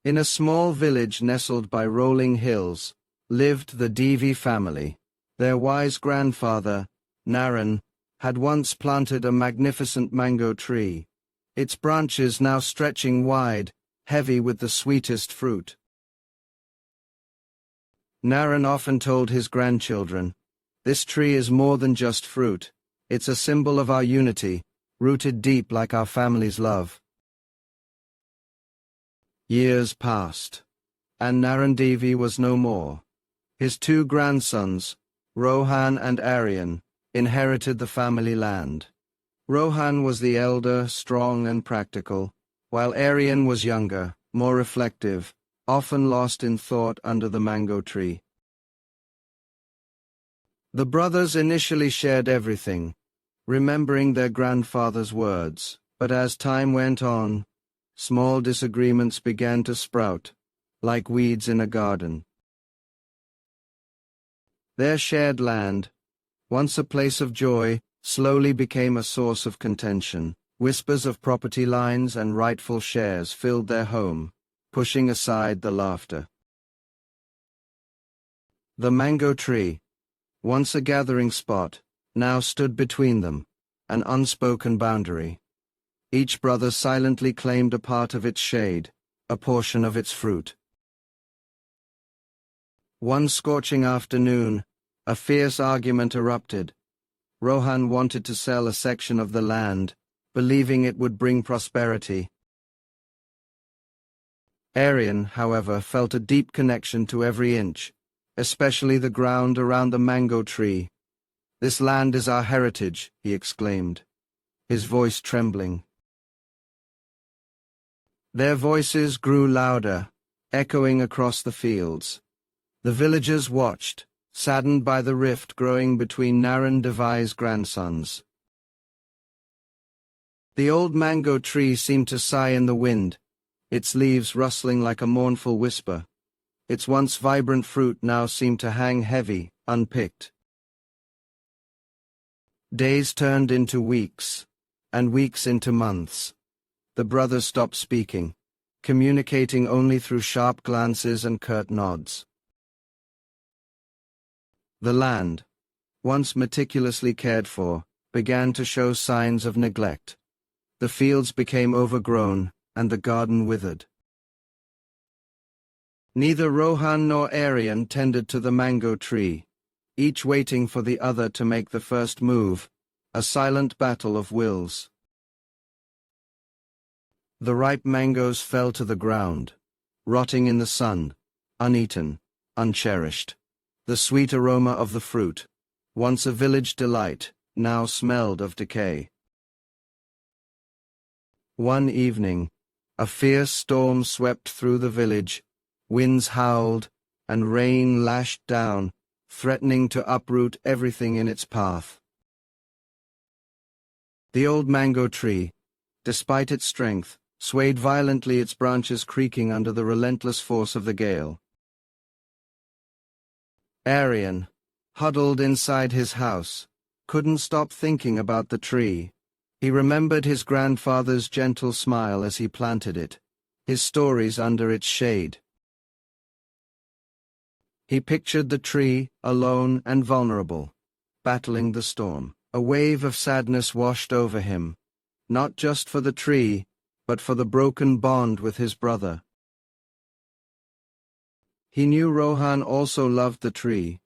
In a small village nestled by rolling hills, lived the Devi family. Their wise grandfather, Naren, had once planted a magnificent mango tree, its branches now stretching wide, heavy with the sweetest fruit. Naren often told his grandchildren, "This tree is more than just fruit, it's a symbol of our unity, rooted deep like our family's love." Years passed, and Naren Devi was no more. His two grandsons, Rohan and Aryan, inherited the family land. Rohan was the elder, strong and practical, while Aryan was younger, more reflective, often lost in thought under the mango tree. The brothers initially shared everything, remembering their grandfather's words, but as time went on, small disagreements began to sprout, like weeds in a garden. Their shared land, once a place of joy, slowly became a source of contention. Whispers of property lines and rightful shares filled their home, pushing aside the laughter. The mango tree, once a gathering spot, now stood between them, an unspoken boundary. Each brother silently claimed a part of its shade, a portion of its fruit. One scorching afternoon, a fierce argument erupted. Rohan wanted to sell a section of the land, believing it would bring prosperity. Aryan, however, felt a deep connection to every inch, especially the ground around the mango tree. "This land is our heritage," he exclaimed, his voice trembling. Their voices grew louder, echoing across the fields. The villagers watched, saddened by the rift growing between Naren Devi's grandsons. The old mango tree seemed to sigh in the wind, its leaves rustling like a mournful whisper. Its once vibrant fruit now seemed to hang heavy, unpicked. Days turned into weeks, and weeks into months. The brothers stopped speaking, communicating only through sharp glances and curt nods. The land, once meticulously cared for, began to show signs of neglect. The fields became overgrown, and the garden withered. Neither Rohan nor Aryan tended to the mango tree, each waiting for the other to make the first move, a silent battle of wills. The ripe mangoes fell to the ground, rotting in the sun, uneaten, uncherished. The sweet aroma of the fruit, once a village delight, now smelled of decay. One evening, a fierce storm swept through the village, winds howled, and rain lashed down, threatening to uproot everything in its path. The old mango tree, despite its strength, swayed violently, its branches creaking under the relentless force of the gale. Aryan, huddled inside his house, couldn't stop thinking about the tree. He remembered his grandfather's gentle smile as he planted it, his stories under its shade. He pictured the tree, alone and vulnerable, battling the storm. A wave of sadness washed over him, not just for the tree, but for the broken bond with his brother. He knew Rohan also loved the tree.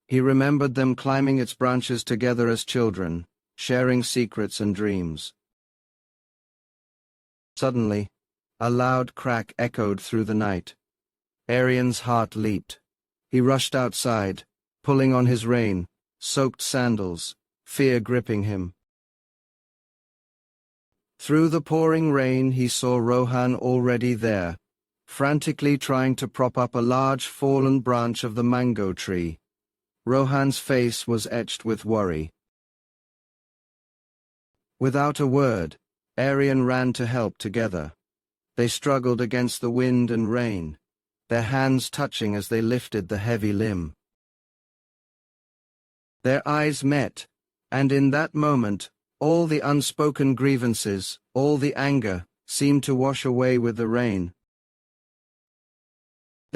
He remembered them climbing its branches together as children, sharing secrets and dreams. Suddenly, a loud crack echoed through the night. Aryan's heart leaped. He rushed outside, pulling on his rain-soaked sandals, fear gripping him. Through the pouring rain he saw Rohan already there, frantically trying to prop up a large fallen branch of the mango tree. Rohan's face was etched with worry. Without a word, Aryan ran to help together. They struggled against the wind and rain, their hands touching as they lifted the heavy limb. Their eyes met, and in that moment, all the unspoken grievances, all the anger, seemed to wash away with the rain.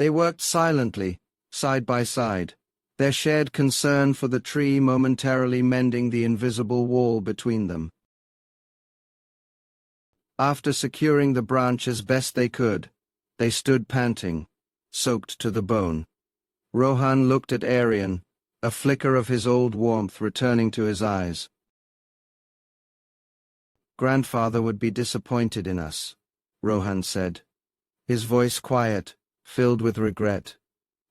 They worked silently, side by side, their shared concern for the tree momentarily mending the invisible wall between them. After securing the branch as best they could, they stood panting, soaked to the bone. Rohan looked at Aryan, a flicker of his old warmth returning to his eyes. "Grandfather would be disappointed in us," Rohan said, his voice quiet, filled with regret.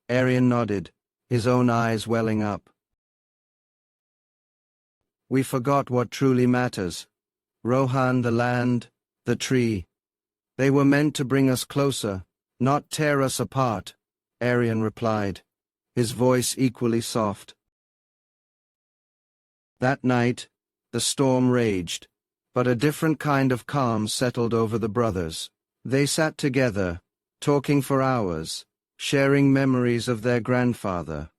Aryan nodded, his own eyes welling up. "We forgot what truly matters. Rohan, the land, the tree. They were meant to bring us closer, not tear us apart," Aryan replied, his voice equally soft. That night, the storm raged, but a different kind of calm settled over the brothers. They sat together, talking for hours, sharing memories of their grandfather,